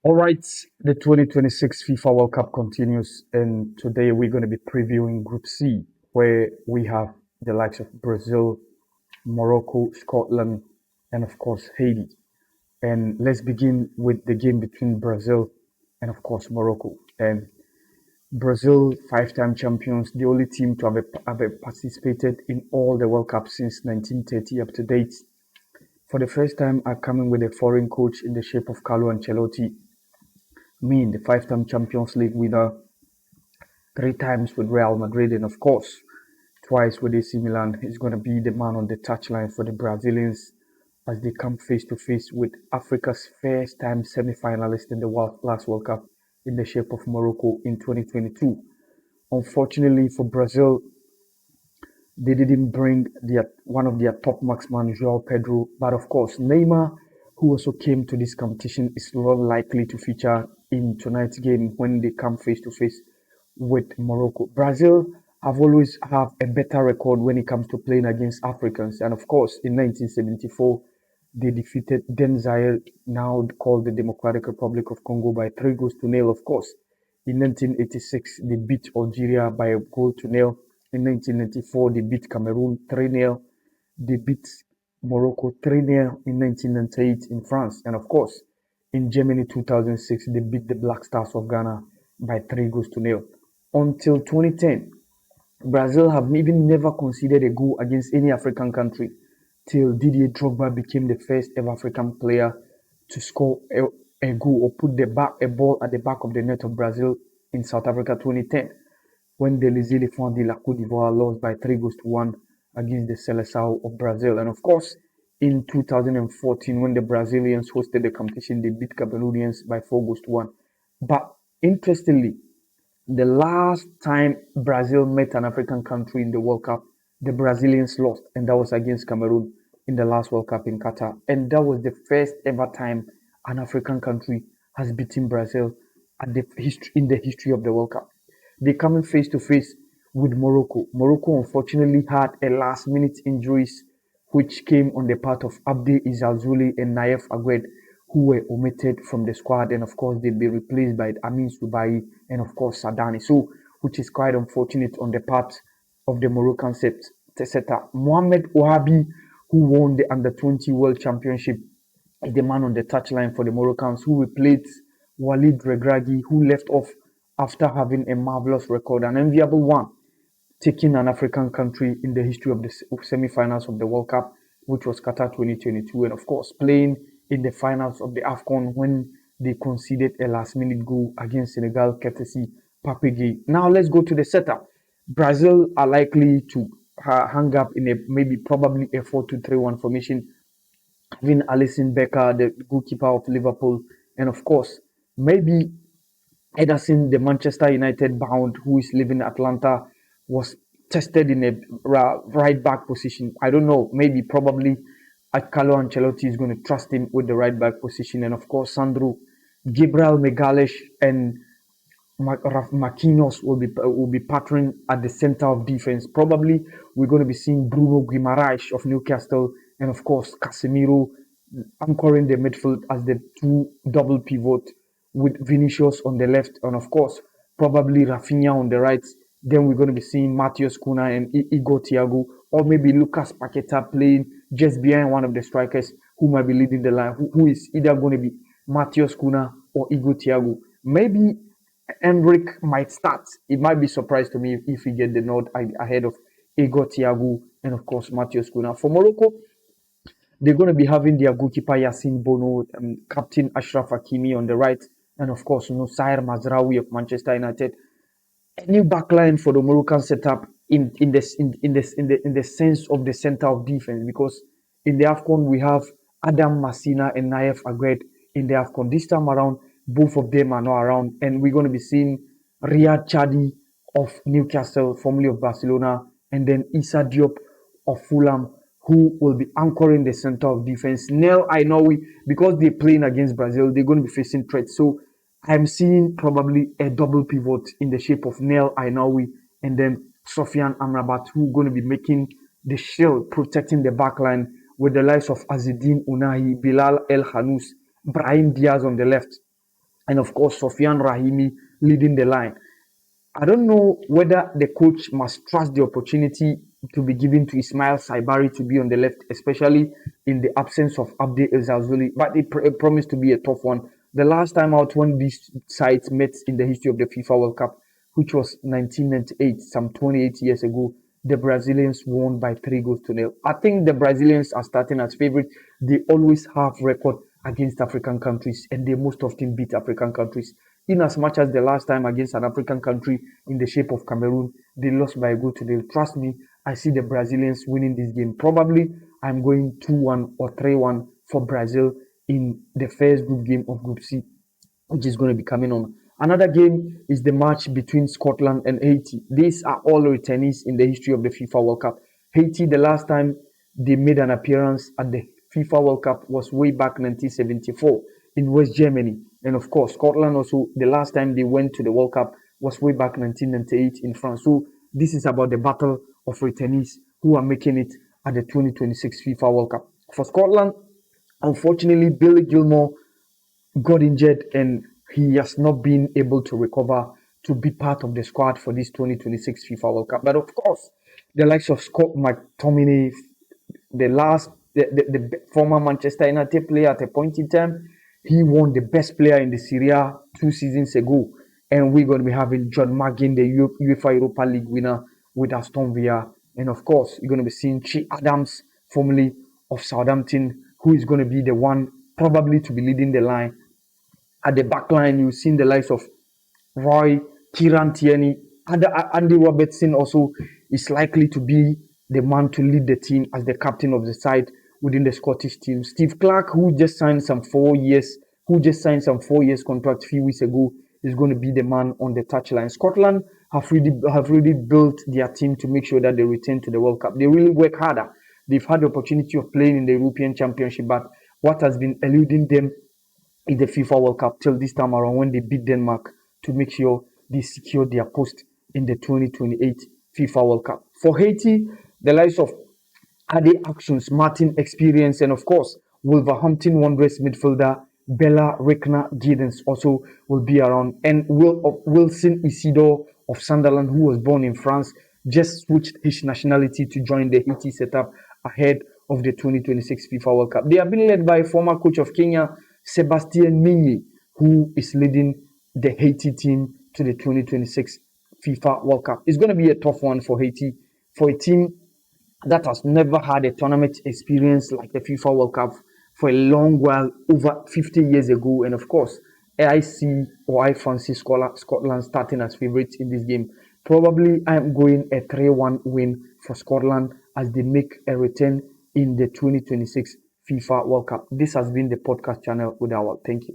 All right, the 2026 FIFA World Cup continues, and today we're going to be previewing Group C, where we have the likes of Brazil, Morocco, Scotland, and of course Haiti. And let's begin with the game between Brazil and of course Morocco. And Brazil, five-time champions, the only team to have participated in all the World Cups since 1930 up to date. For the first time, are coming with a foreign coach in the shape of Carlo Ancelotti. Mean the five-time Champions League winner, three times with Real Madrid, and of course, twice with AC Milan. He's going to be the man on the touchline for the Brazilians as they come face to face with Africa's first time semi-finalist in the last World Cup in the shape of Morocco in 2022. Unfortunately for Brazil, they didn't bring one of their top marksmen, João Pedro, but of course, Neymar, who also came to this competition, is not likely to feature in tonight's game when they come face to face with Morocco. Brazil have always have a better record when it comes to playing against Africans, and of course, in 1974, they defeated then Zaire, now called the Democratic Republic of Congo, by 3 goals to nil. Of course, in 1986, they beat Algeria by a goal to nil. In 1994, they beat Cameroon 3-0. They beat Morocco 3-0 in 1998 in France. And of course, in Germany 2006, they beat the Black Stars of Ghana by 3 goals to nil. Until 2010, Brazil have even never conceded a goal against any African country till Didier Drogba became the first ever African player to score a goal or put a ball at the back of the net of Brazil in South Africa 2010 when the Les Éléphants de la Côte d'Ivoire lost by 3 goals to 1 against the Seleção of Brazil. And of course, in 2014, when the Brazilians hosted the competition, they beat Cameroonians by 4 goals to 1. But interestingly, the last time Brazil met an African country in the World Cup, the Brazilians lost, and that was against Cameroon in the last World Cup in Qatar. And that was the first ever time an African country has beaten Brazil in the history of the World Cup. They coming face to face with Morocco. Morocco unfortunately had a last minute injuries which came on the part of Abdi Izalzouli and Naif Agwed, who were omitted from the squad, and of course they'll be replaced by Amin Subai and of course Sadani. So, which is quite unfortunate on the part of the Moroccan setter. Mohamed Ouabi, who won the Under 20 World Championship, is the man on the touchline for the Moroccans, who replaced Walid Regragui, who left off after having a marvelous record, an enviable one, taking an African country in the history of the semi-finals of the World Cup, which was Qatar 2022, and of course playing in the finals of the AFCON when they conceded a last-minute goal against Senegal, courtesy Pape Gueye. Now let's go to the setup. Brazil are likely to hang up in probably a 4-2-3-1 formation, having Alisson Becker, the goalkeeper of Liverpool, and of course maybe Ederson, the Manchester United bound who is living in Atlanta, was tested in a right back position. I don't know, maybe probably Carlo Ancelotti is going to trust him with the right back position. And of course, Sandro, Gabriel Megales, and Marquinhos will be partnering at the center of defense. Probably we're going to be seeing Bruno Guimaraes of Newcastle and of course Casemiro anchoring the midfield as the two double pivot with Vinicius on the left and of course probably Rafinha on the right. Then we're going to be seeing Matheus Cunha and Igor Thiago, or maybe Lucas Paqueta playing just behind one of the strikers who might be leading the line, who is either going to be Matheus Cunha or Igor Thiago. Maybe Emric might start. It might be a surprise to me if he get the nod ahead of Igor Thiago and of course Matheus Cunha. For Morocco, they're going to be having their goalkeeper Yassine Bono, captain Ashraf Hakimi on the right, and of course Nusair Mazraoui of Manchester United. A new backline for the Moroccan setup in the sense of the center of defense, because in the AFCON we have Adam Massina and Naif Agwed in the AFCON. This time around, both of them are not around, and we're going to be seeing Riyad Chadi of Newcastle, formerly of Barcelona, and then Issa Diop of Fulham, who will be anchoring the center of defense. Nel Ainoui, because they're playing against Brazil, they're going to be facing threats. So I'm seeing probably a double pivot in the shape of Nel Ainoui and then Sofiane Amrabat, who are going to be making the shield, protecting the backline with the likes of Azedine Unahi, Bilal El Hanous, Brahim Diaz on the left, and of course Sofiane Rahimi leading the line. I don't know whether the coach must trust the opportunity to be given to Ismail Saibari to be on the left, especially in the absence of Abdi El Zazuli, but it promised to be a tough one. The last time out when these sides met in the history of the FIFA World Cup, which was 1998, some 28 years ago, the Brazilians won by 3 goals to nil. I think the Brazilians are starting as favorites. They always have record against African countries, and they most often beat African countries. In as much as the last time against an African country in the shape of Cameroon, they lost by a goal to nil. Trust me, I see the Brazilians winning this game. Probably I'm going 2-1 or 3-1 for Brazil in the first group game of Group C, which is going to be coming on. Another game is the match between Scotland and Haiti. These are all returnees in the history of the FIFA World Cup. Haiti, the last time they made an appearance at the FIFA World Cup was way back 1974 in West Germany. And of course, Scotland also, the last time they went to the World Cup was way back 1998 in France. So this is about the battle of returnees who are making it at the 2026 FIFA World Cup. For Scotland, unfortunately, Billy Gilmore got injured and he has not been able to recover to be part of the squad for this 2026 FIFA World Cup. But of course, the likes of Scott McTominay, the former Manchester United player at a point in time, he won the best player in the Serie A 2 seasons ago. And we're going to be having John McGinn, the UEFA Europa League winner with Aston Villa. And of course, you're going to be seeing Che Adams, formerly of Southampton, who is going to be the one probably to be leading the line. At the back line, you've seen the likes of Roy, Kieran Tierney, Andy Robertson also is likely to be the man to lead the team as the captain of the side within the Scottish team. Steve Clark, who just signed some 4 years contract a few weeks ago, is going to be the man on the touchline. Scotland have really built their team to make sure that they return to the World Cup. They really work harder. They've had the opportunity of playing in the European Championship, but what has been eluding them in the FIFA World Cup till this time around when they beat Denmark to make sure they secure their post in the 2028 FIFA World Cup. For Haiti, the likes of Ade Actions, Martin Experience, and of course, Wolverhampton Wanderers midfielder Bella Rekna Giddens also will be around. And Wilson Isidore of Sunderland, who was born in France, just switched his nationality to join the Haiti setup ahead of the 2026 FIFA World Cup. They are being led by former coach of Kenya, Sebastien Minyi, who is leading the Haiti team to the 2026 FIFA World Cup. It's going to be a tough one for Haiti, for a team that has never had a tournament experience like the FIFA World Cup for a long while, over 50 years ago. And of course, I fancy Scotland starting as favorites in this game. Probably I'm going a 3-1 win for Scotland as they make a return in the 2026 FIFA World Cup. This has been the podcast channel with our. Thank you.